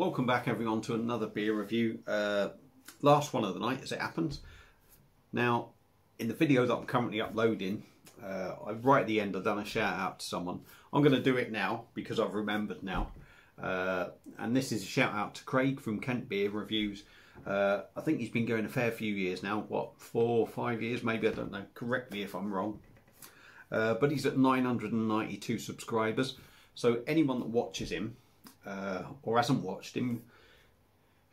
Welcome back everyone to another beer review. Last one of the night as it happens. Now in the video that I'm currently uploading, right at the end I've done a shout out to someone. I'm going to do it now because I've remembered now. And this is a shout out to Craig from Kent Beer Reviews. I think he's been going a fair few years now, what, 4 or 5 years maybe, I don't know, correct me if I'm wrong. But he's at 992 subscribers, so anyone that watches him or hasn't watched him,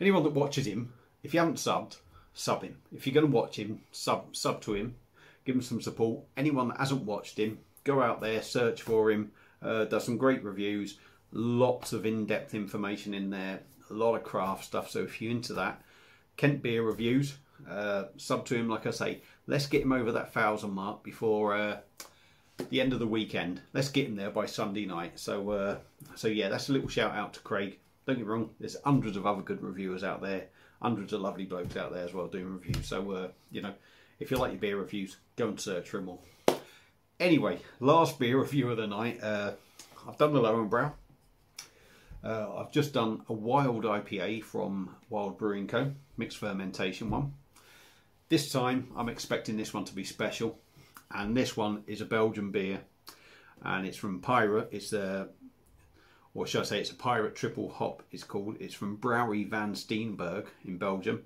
anyone that watches him, if you haven't subbed, sub him. If you're going to watch him, sub to him, give him some support. Anyone that hasn't watched him, go out there, search for him. Does some great reviews, lots of in-depth information in there, a lot of craft stuff. So if you're into that, Kent Beer Reviews, sub to him. Like I say, let's get him over that 1,000 mark before the end of the weekend. Let's get him there by Sunday night. So yeah, that's a little shout out to Craig. Don't get me wrong, there's hundreds of other good reviewers out there, hundreds of lovely blokes out there as well doing reviews. So you know, if you like your beer reviews, go and search for them all. Anyway, last beer review of the night. I've done the Low and Brow. I've just done a wild IPA from Wild Brewing Co, mixed fermentation one. This time I'm expecting this one to be special. And this one is a Belgian beer, and it's from Piraat. It's or should I say, it's a Piraat triple hop. It's called. It's from Browerij van Steeneberge in Belgium,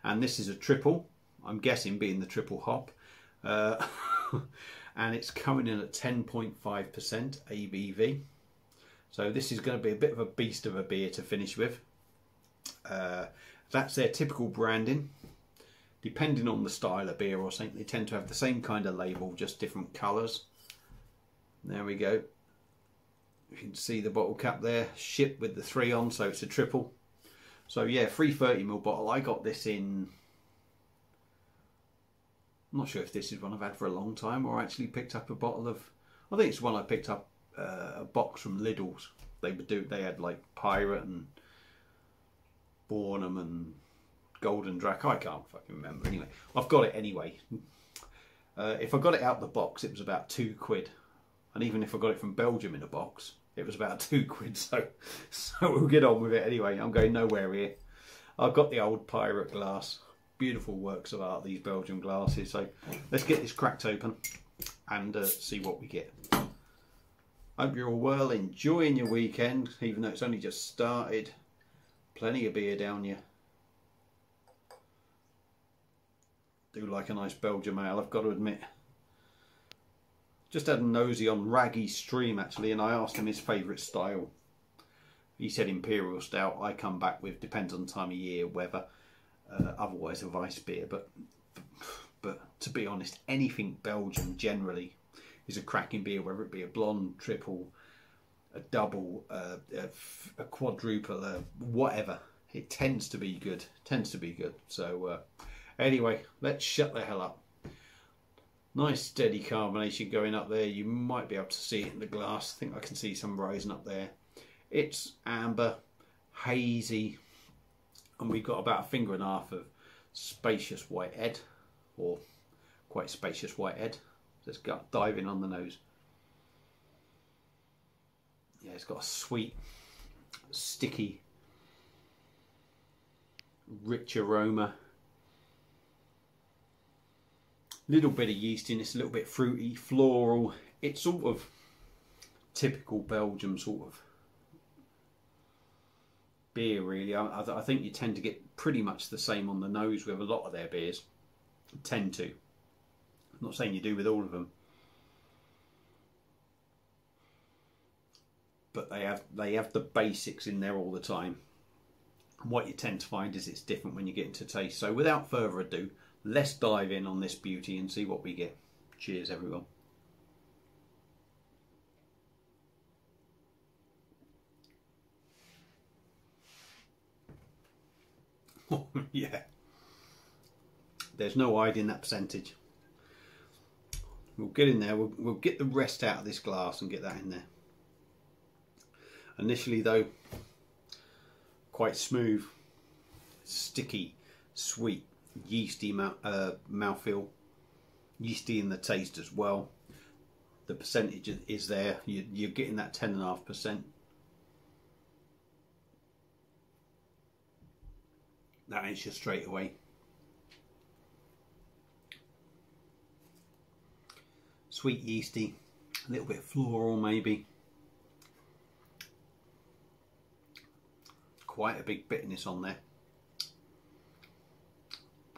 and this is a triple. I'm guessing being the triple hop, and it's coming in at 10.5% ABV. So this is going to be a bit of a beast of a beer to finish with. That's their typical branding. Depending on the style of beer or something, they tend to have the same kind of label, just different colours. There we go. You can see the bottle cap there, shipped with the 3 on, so it's a triple. So yeah, 330ml bottle. I got this in, I'm not sure if this is one I've had for a long time or actually picked up a bottle of, I think it's one I picked up a box from Lidl's. They had like Piraat and Bornham and Golden Drac, I can't fucking remember. Anyway, I've got it anyway. If I got it out the box, it was about £2, and even if I got it from Belgium in a box, it was about £2. So we'll get on with it anyway. I'm going nowhere here. I've got the old Piraat glass, beautiful works of art, these Belgian glasses. So let's get this cracked open and see what we get. Hope you're all well, enjoying your weekend, even though it's only just started. Plenty of beer down you. Do like a nice Belgian ale, I've got to admit. Just had a nosy on Raggy's stream actually, and I asked him his favourite style. He said Imperial Stout. I come back with, depends on the time of year, weather, otherwise a Weiss beer. But to be honest, anything Belgian generally is a cracking beer, whether it be a blonde, triple, a double, a quadruple, whatever. It tends to be good. So anyway, let's shut the hell up. Nice steady carbonation going up there. You might be able to see it in the glass. I think I can see some rising up there. It's amber, hazy, and we've got about a finger and a half of spacious white head, or quite spacious white head. Let's go dive in on the nose. Yeah, it's got a sweet, sticky, rich aroma. Little bit of yeast in, it's a little bit fruity, floral. It's sort of typical Belgium sort of beer really. I think you tend to get pretty much the same on the nose with a lot of their beers. Tend to. I'm not saying you do with all of them. But they have the basics in there all the time. And what you tend to find is it's different when you get into taste. So without further ado, let's dive in on this beauty and see what we get. Cheers, everyone. Oh, yeah. There's no hiding that percentage. We'll get in there. We'll get the rest out of this glass and get that in there. Initially, though, quite smooth, sticky, sweet. Yeasty mouthfeel, yeasty in the taste as well. The percentage is there. You're getting that 10.5%. That hits you straight away. Sweet yeasty, a little bit floral maybe. Quite a big bitterness on there.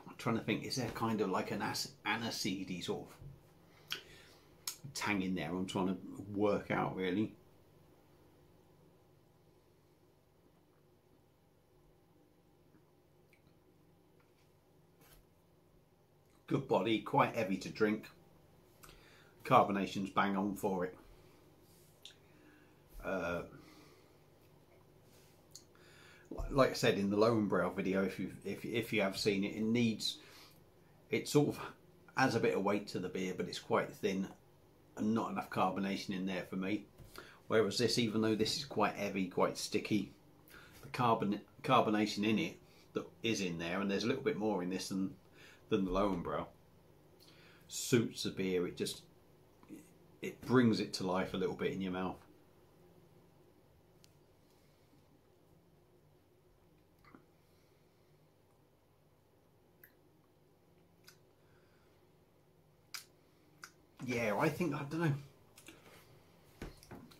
I'm trying to think, is there kind of like an aniseedy sort of tang in there? I'm trying to work out really. Good body, quite heavy to drink. Carbonation's bang on for it. Like I said in the Lowenbrow video, if you have seen it, it sort of has a bit of weight to the beer, but it's quite thin and not enough carbonation in there for me. Whereas this, even though this is quite heavy, quite sticky, the carbonation in it that is in there, and there's a little bit more in this than the Lowenbrow, suits the beer. It brings it to life a little bit in your mouth. Yeah, I think, I don't know,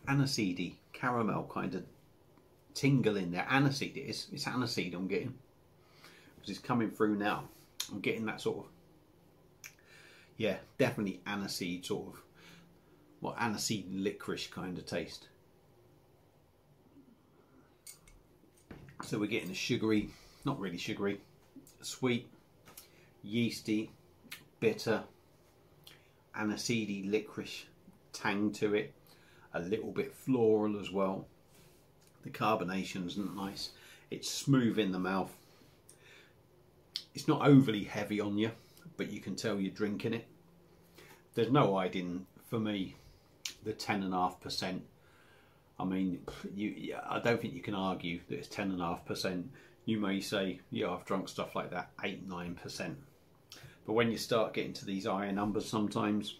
aniseedy, caramel kind of tingle in there. Aniseed it is. It's aniseed I'm getting, because it's coming through now. I'm getting that sort of, yeah, definitely aniseed sort of, well, aniseed licorice kind of taste. So we're getting a sugary, not really sugary, sweet, yeasty, bitter, aniseedy licorice tang to it, a little bit floral as well. The carbonation's nice. It's smooth in the mouth. It's not overly heavy on you, but you can tell you're drinking it. There's no hiding for me the 10.5%. I mean, I don't think you can argue that it's 10.5%. You may say, yeah, I've drunk stuff like that 8-9%. But when you start getting to these higher numbers, sometimes,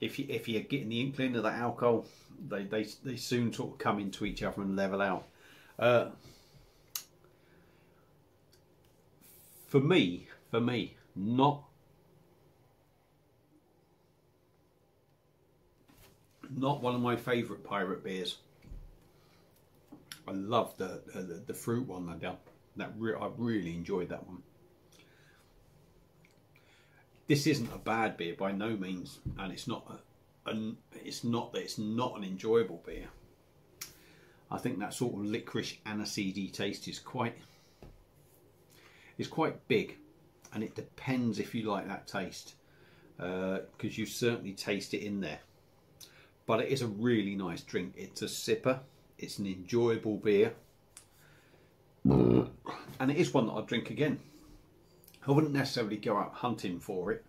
if you're getting the inkling of that alcohol, they soon sort of come into each other and level out. For me, not one of my favourite Piraat beers. I love the fruit one I done. I really enjoyed that one. This isn't a bad beer by no means, and it's not it's not that it's not an enjoyable beer. I think that sort of licorice aniseedy taste is quite big, and it depends if you like that taste, because you certainly taste it in there. But it is a really nice drink. It's a sipper. It's an enjoyable beer, and it is one that I'd drink again. I wouldn't necessarily go out hunting for it,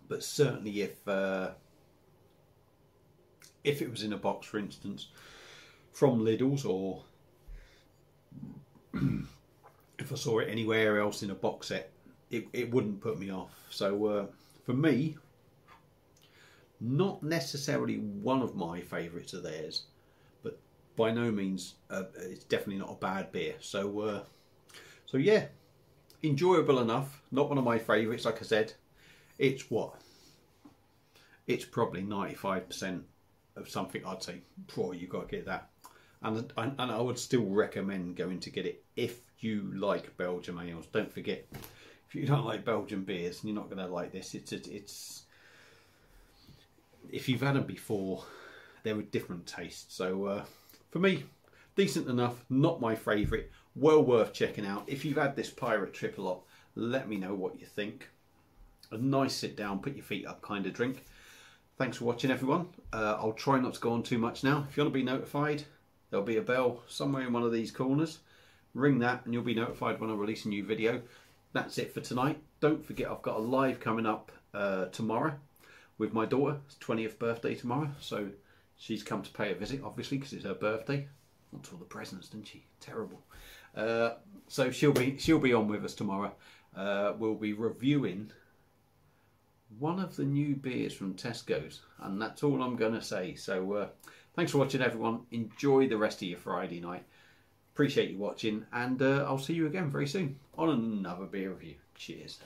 but certainly if it was in a box, for instance, from Lidl's, or if I saw it anywhere else in a box set, it wouldn't put me off. So for me, not necessarily one of my favourites of theirs, but by no means it's definitely not a bad beer. So yeah, enjoyable enough. Not one of my favourites, like I said. It's probably 95% of something I'd say, boy, you got to get that. And I would still recommend going to get it if you like Belgian ales. Don't forget, if you don't like Belgian beers, you're not going to like this. It's if you've had them before, they're a different taste. So for me, decent enough. Not my favourite. Well worth checking out. If you've had this Piraat Triple Op, let me know what you think. A nice sit down, put your feet up kind of drink. Thanks for watching, everyone. I'll try not to go on too much now. If you want to be notified, there'll be a bell somewhere in one of these corners. Ring that and you'll be notified when I release a new video. That's it for tonight. Don't forget, I've got a live coming up tomorrow with my daughter. It's 20th birthday tomorrow, so she's come to pay a visit, obviously, because it's her birthday. Wants all the presents, didn't she? Terrible. So she'll be on with us tomorrow. We'll be reviewing one of the new beers from Tesco's, and that's all I'm going to say. So thanks for watching, everyone. Enjoy the rest of your Friday night. Appreciate you watching, and I'll see you again very soon on another beer review. Cheers.